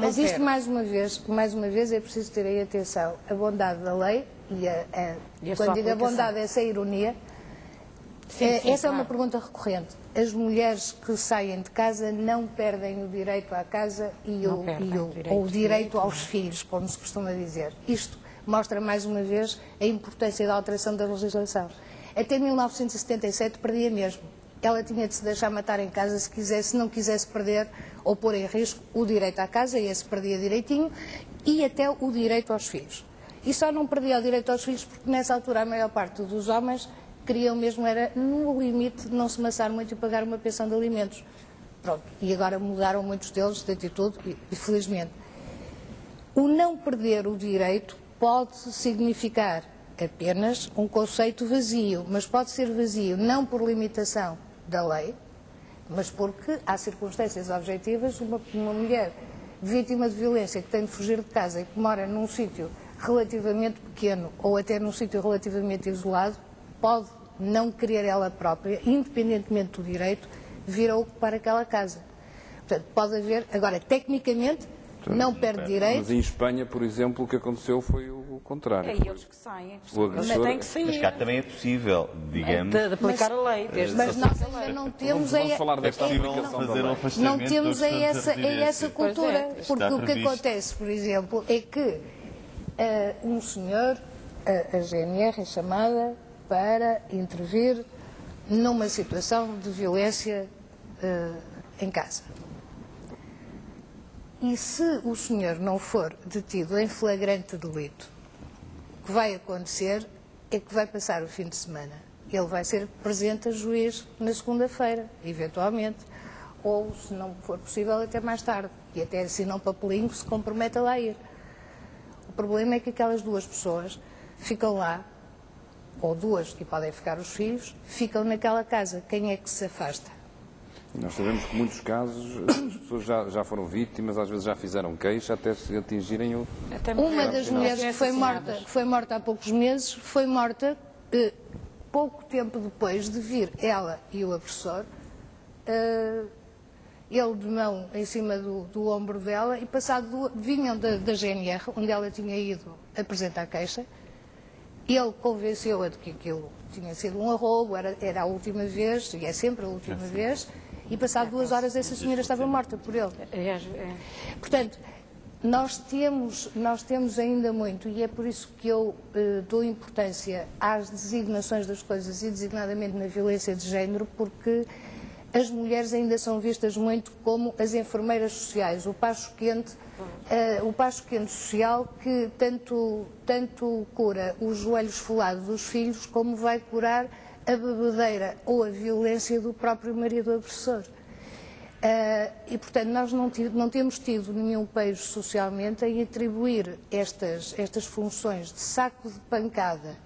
Mas isto, mais uma vez, é preciso ter aí atenção. A bondade da lei, quando digo a bondade, é essa ironia. Essa é uma pergunta recorrente. As mulheres que saem de casa não perdem o direito à casa ou o direito aos filhos, como se costuma dizer. Isto mostra mais uma vez a importância da alteração da legislação. Até 1977 perdia mesmo. Ela tinha de se deixar matar em casa se não quisesse perder ou pôr em risco o direito à casa, e esse perdia direitinho, e até o direito aos filhos. E só não perdia o direito aos filhos porque nessa altura a maior parte dos homens queriam mesmo, era no limite de não se maçar muito e pagar uma pensão de alimentos. Pronto, e agora mudaram muitos deles de atitude e felizmente. O não perder o direito pode significar apenas um conceito vazio, mas pode ser vazio não por limitação da lei, mas porque há circunstâncias objetivas. Uma mulher vítima de violência que tem de fugir de casa e que mora num sítio relativamente pequeno ou até num sítio relativamente isolado, pode não querer ela própria, independentemente do direito, vir a ocupar aquela casa. Portanto, pode haver, agora, tecnicamente, não perde direito. Mas em Espanha, por exemplo, o que aconteceu foi o contrário. É eles que saem. Eles têm que sair. Mas cá também é possível, digamos. De aplicar a lei. Mas nós ainda não temos Vamos falar desta aplicação da lei. não temos essa cultura. Porque o que acontece, por exemplo, é que um senhor, a GNR é chamada para intervir numa situação de violência em casa. E se o senhor não for detido em flagrante delito, o que vai acontecer é que vai passar o fim de semana. Ele vai ser presente a juiz na segunda-feira, eventualmente, ou, se não for possível, até mais tarde. E até assina um papelinho que se compromete a lá ir. O problema é que aquelas duas pessoas ficam lá, ou duas, e podem ficar os filhos, ficam naquela casa. Quem é que se afasta? Nós sabemos que, em muitos casos, as pessoas já foram vítimas, às vezes já fizeram queixa, até se atingirem o... Uma das mulheres que foi morta há poucos meses, foi morta pouco tempo depois de vir ela e o agressor, ele de mão em cima do ombro dela, e vinham da GNR, onde ela tinha ido apresentar queixa. Ele convenceu-a de que aquilo tinha sido um arroubo, era a última vez, e é sempre a última vez, e passado 2 horas essa senhora estava morta por ele. Portanto, nós temos ainda muito, e é por isso que eu dou importância às designações das coisas, e designadamente na violência de género, porque as mulheres ainda são vistas muito como as enfermeiras sociais, o pacho quente social que tanto cura os joelhos esfolados dos filhos, como vai curar a bebedeira ou a violência do próprio marido agressor. E, portanto, nós não temos tido nenhum pejo socialmente em atribuir estas funções de saco de pancada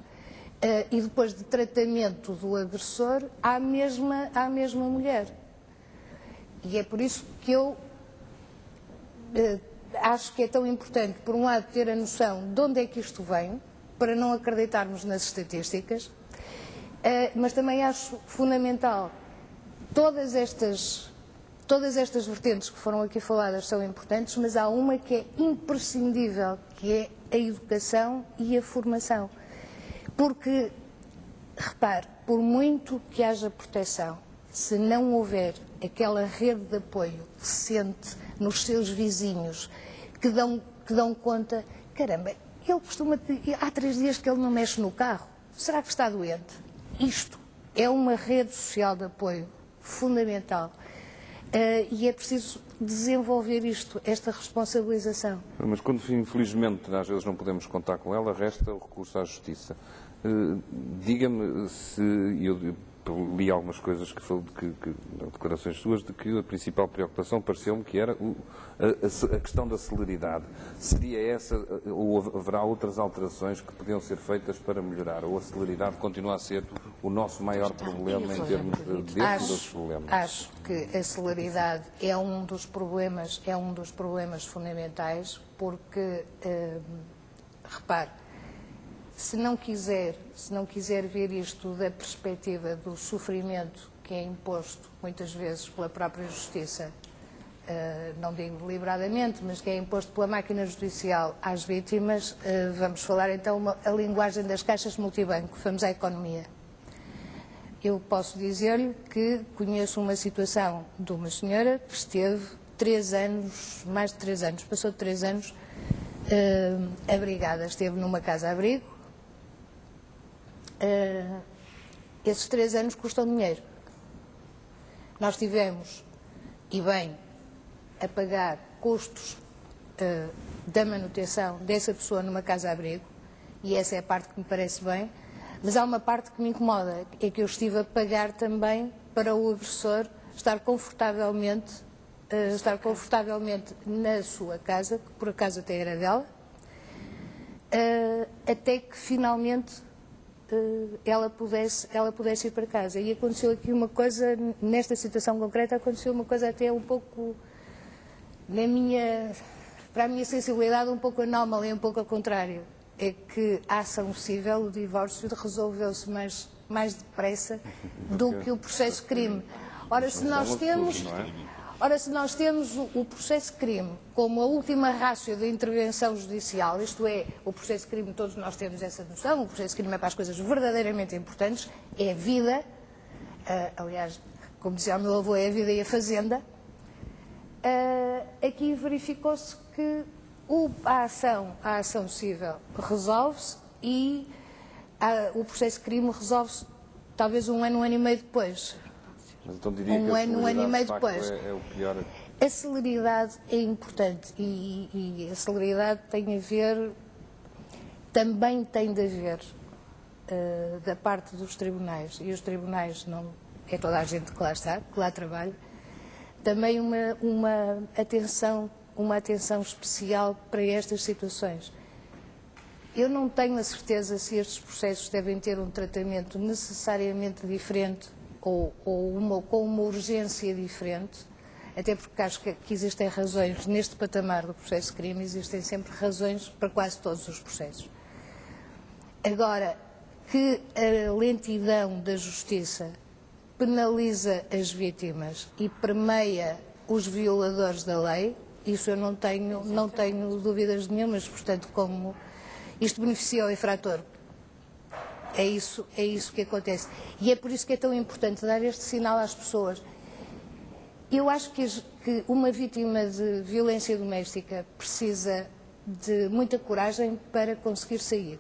e depois de tratamento do agressor à mesma mulher. E é por isso que eu acho que é tão importante, por um lado, ter a noção de onde é que isto vem, para não acreditarmos nas estatísticas, mas também acho fundamental, todas estas vertentes que foram aqui faladas são importantes, mas há uma que é imprescindível, que é a educação e a formação. Porque, repare, por muito que haja proteção, se não houver aquela rede de apoio que se sente nos seus vizinhos, que dão conta, caramba, ele há 3 dias que ele não mexe no carro, será que está doente? Isto é uma rede social de apoio fundamental. E é preciso desenvolver esta responsabilização. Mas quando, infelizmente, às vezes não podemos contar com ela, resta o recurso à justiça. Diga-me se... Eu li algumas coisas declarações suas, de que a principal preocupação pareceu-me que era a questão da celeridade. Seria essa, ou haverá outras alterações que podiam ser feitas para melhorar? Ou a celeridade continua a ser o nosso maior problema em termos dentro dos problemas? Acho que a celeridade é um dos problemas fundamentais, porque, repare, se não quiser ver isto da perspectiva do sofrimento que é imposto muitas vezes pela própria justiça, não digo deliberadamente, mas que é imposto pela máquina judicial às vítimas, vamos falar então a linguagem das caixas multibanco, vamos à economia. Eu posso dizer-lhe que conheço uma situação de uma senhora que esteve 3 anos, mais de 3 anos, passou de 3 anos abrigada, esteve numa casa-abrigo. Esses 3 anos custam dinheiro. Nós tivemos, e bem, a pagar custos da manutenção dessa pessoa numa casa-abrigo, e essa é a parte que me parece bem, mas há uma parte que me incomoda, é que eu estive a pagar também para o agressor estar confortavelmente na sua casa, que por acaso até era dela, até que finalmente ela pudesse ir para casa. E aconteceu aqui uma coisa, nesta situação concreta, aconteceu uma coisa até um pouco, para a minha sensibilidade, um pouco anómala e um pouco ao contrário. É que a ação civil, o divórcio, resolveu-se mais depressa do que o processo crime. Ora, se nós temos o processo crime como a última ratio da intervenção judicial, isto é, o processo crime, todos nós temos essa noção, o processo crime é para as coisas verdadeiramente importantes, é a vida, aliás, como dizia o meu avô, é a vida e a fazenda. Aqui verificou-se que a ação civil resolve-se e o processo crime resolve-se talvez um ano e meio depois. Mas então diria que um ano e meio depois. É o pior. A celeridade é importante e a celeridade também tem de haver da parte dos tribunais, e os tribunais não é toda a gente que lá está, que lá trabalha, também uma atenção especial para estas situações. Eu não tenho a certeza se estes processos devem ter um tratamento necessariamente diferente ou com uma urgência diferente, até porque acho que existem razões, neste patamar do processo de crime, existem sempre razões para quase todos os processos. Agora, que a lentidão da justiça penaliza as vítimas e permeia os violadores da lei, isso eu não tenho dúvidas nenhumas, portanto, como isto beneficia o infrator. É isso que acontece. E é por isso que é tão importante dar este sinal às pessoas. Eu acho que uma vítima de violência doméstica precisa de muita coragem para conseguir sair.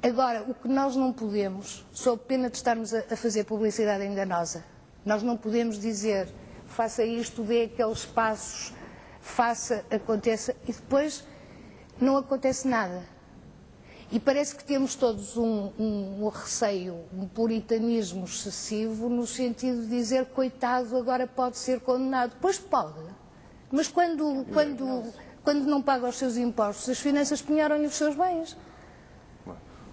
Agora, o que nós não podemos, sob pena de estarmos a fazer publicidade enganosa, nós não podemos dizer, faça isto, dê aqueles passos, aconteça, e depois não acontece nada. E parece que temos todos um receio, um puritanismo excessivo, no sentido de dizer, coitado, agora pode ser condenado. Pois pode, mas quando não paga os seus impostos, as finanças penhoram-lhe os seus bens.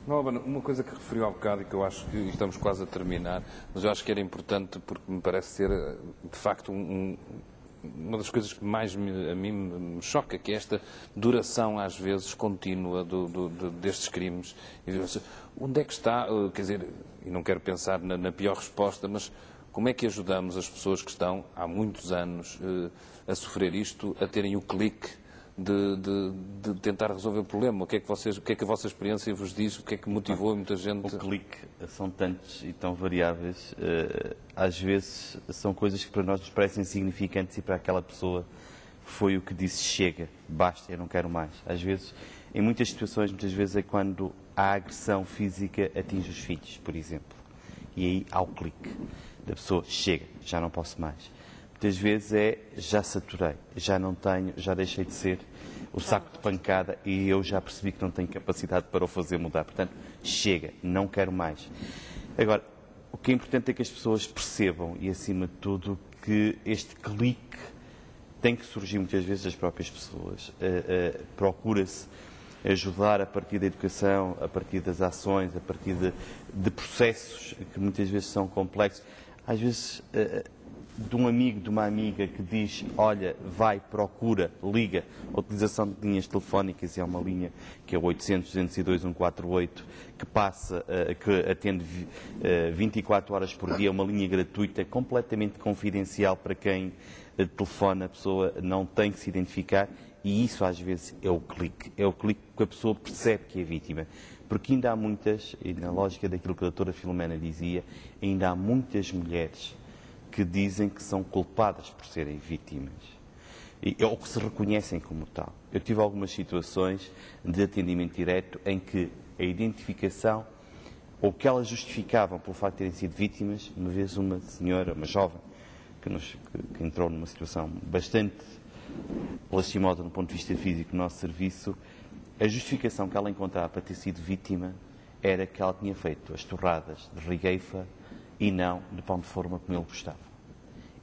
Nóbana, uma coisa que referiu há bocado e que eu acho que estamos quase a terminar, mas eu acho que era importante porque me parece ser, de facto, uma das coisas que mais a mim me choca, que é esta duração, às vezes, contínua destes crimes. Onde é que está, quer dizer, e não quero pensar na pior resposta, mas como é que ajudamos as pessoas que estão há muitos anos a sofrer isto, a terem o clique de tentar resolver o problema? O que é que a vossa experiência vos diz? O que é que motivou muita gente? O clique são tantos e tão variáveis. Às vezes são coisas que para nós nos parecem insignificantes e para aquela pessoa foi o que disse: chega, basta, eu não quero mais. Às vezes, em muitas situações, muitas vezes é quando a agressão física atinge os filhos, por exemplo. E aí há o clique da pessoa: chega, já não posso mais. Muitas vezes já saturei, já não tenho, já deixei de ser o saco de pancada e eu já percebi que não tenho capacidade para o fazer mudar. Portanto, chega, não quero mais. Agora, o que é importante é que as pessoas percebam, e acima de tudo, que este clique tem que surgir muitas vezes das próprias pessoas. Procura-se ajudar a partir da educação, a partir das ações, a partir de processos que muitas vezes são complexos. Às vezes, de um amigo, de uma amiga que diz: olha, vai, procura, liga. A utilização de linhas telefónicas, é uma linha que é o 800-202-148, que atende 24 horas por dia, uma linha gratuita, completamente confidencial para quem telefona. A pessoa não tem que se identificar e isso às vezes é o clique que a pessoa percebe que é vítima. Porque ainda há muitas, e na lógica daquilo que a doutora Filomena dizia, ainda há muitas mulheres que dizem que são culpadas por serem vítimas, ou que se reconhecem como tal. Eu tive algumas situações de atendimento direto em que a identificação, ou que elas justificavam pelo facto de terem sido vítimas. Uma vez uma senhora, uma jovem, que entrou numa situação bastante lastimosa do ponto de vista físico no nosso serviço, a justificação que ela encontrava para ter sido vítima era que ela tinha feito as torradas de regueifa e não de pão de forma como ele gostava.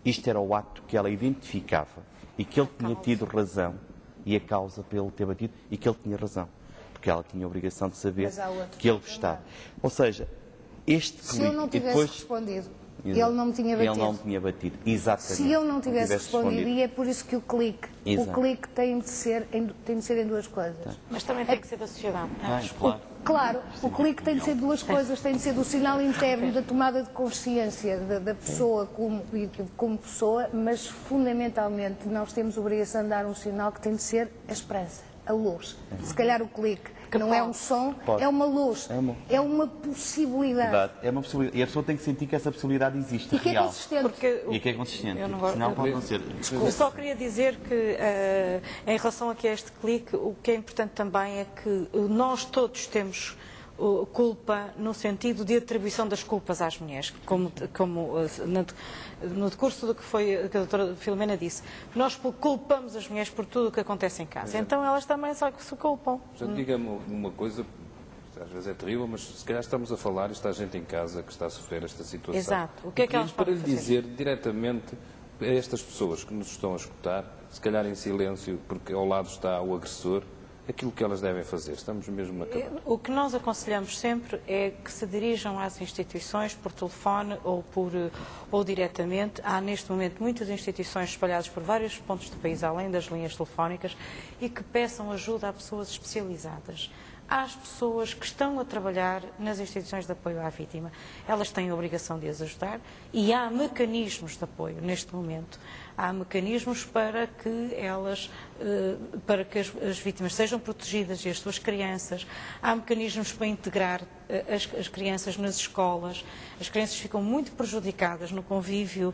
Isto era o ato que ela identificava e que ele tinha tido razão, e a causa para ele ter batido, e que ele tinha razão, porque ela tinha a obrigação de saber que ele gostava. Ou seja, este clique... Se eu não tivesse respondido, ele não me tinha batido. Ele não me tinha batido, exatamente. Se ele não tivesse respondido, e é por isso que o clique tem de ser em duas coisas. Mas também tem que ser da sociedade. Claro. Claro, o clique tem de ser duas coisas, tem de ser do sinal interno da tomada de consciência da pessoa como pessoa, mas fundamentalmente nós temos a obrigação de dar um sinal que tem de ser a esperança, a luz. Se calhar o clique não é um som, é uma luz, é uma possibilidade. É uma possibilidade. E a pessoa tem que sentir que essa possibilidade existe, e que é real. consistente. E que é consistente. Senão pode não ser. Eu só queria dizer que, em relação aqui a este clique, o que é importante também é que nós todos temos culpa no sentido de atribuição das culpas às mulheres, como no decurso do que a doutora Filomena disse. Nós culpamos as mulheres por tudo o que acontece em casa. Então elas também só que se culpam. Diga-me uma coisa, às vezes é terrível, mas se calhar estamos a falar e está gente em casa que está a sofrer esta situação. Exato. O que é que elas podem fazer? Para lhe dizer diretamente a estas pessoas que nos estão a escutar, se calhar em silêncio, porque ao lado está o agressor, aquilo que elas devem fazer. Estamos mesmo na cama. O que nós aconselhamos sempre é que se dirijam às instituições por telefone ou diretamente. Há neste momento muitas instituições espalhadas por vários pontos do país, além das linhas telefónicas, e que peçam ajuda a pessoas especializadas. Às pessoas que estão a trabalhar nas instituições de apoio à vítima. Elas têm a obrigação de as ajudar e há mecanismos de apoio neste momento. Há mecanismos para que as vítimas sejam protegidas e as suas crianças. Há mecanismos para integrar as crianças nas escolas. As crianças ficam muito prejudicadas no convívio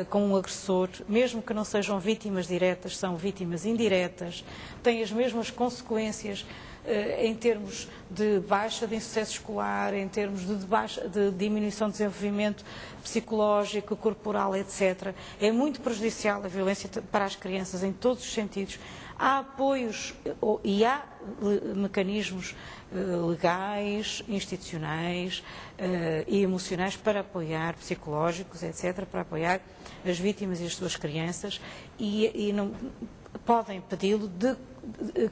com um agressor, mesmo que não sejam vítimas diretas, são vítimas indiretas, têm as mesmas consequências em termos de baixa de insucesso escolar, em termos de diminuição de desenvolvimento psicológico, corporal, etc. É muito prejudicial a violência para as crianças em todos os sentidos. Há apoios e há mecanismos legais, institucionais e emocionais para apoiar, psicológicos, etc., para apoiar as vítimas e as suas crianças e não podem pedi-lo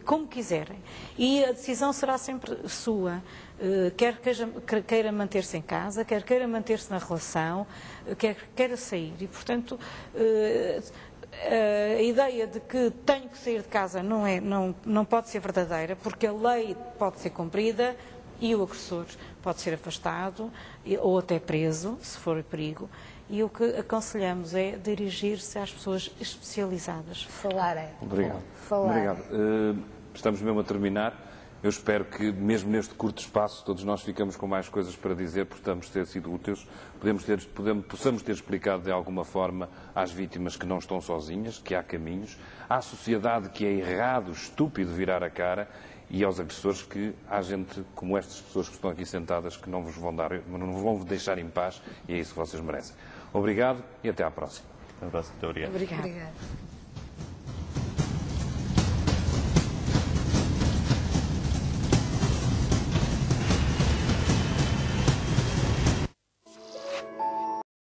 como quiserem. E a decisão será sempre sua. Quer queira manter-se em casa, quer queira manter-se na relação, quer queira sair. E, portanto, a ideia de que tenho que sair de casa não pode ser verdadeira, porque a lei pode ser cumprida e o agressor pode ser afastado ou até preso, se for perigo. E o que aconselhamos é dirigir-se às pessoas especializadas. Falarem. Obrigado. Falarem. Obrigado. Estamos mesmo a terminar. Eu espero que, mesmo neste curto espaço, todos nós ficamos com mais coisas para dizer, possamos ter sido úteis, possamos ter explicado de alguma forma às vítimas que não estão sozinhas, que há caminhos, à sociedade que é errado, estúpido virar a cara, e aos agressores que há gente como estas pessoas que estão aqui sentadas que não vos vão deixar em paz, e é isso que vocês merecem. Obrigado e até à próxima. Até à próxima. Muito obrigado. Obrigada. Obrigada.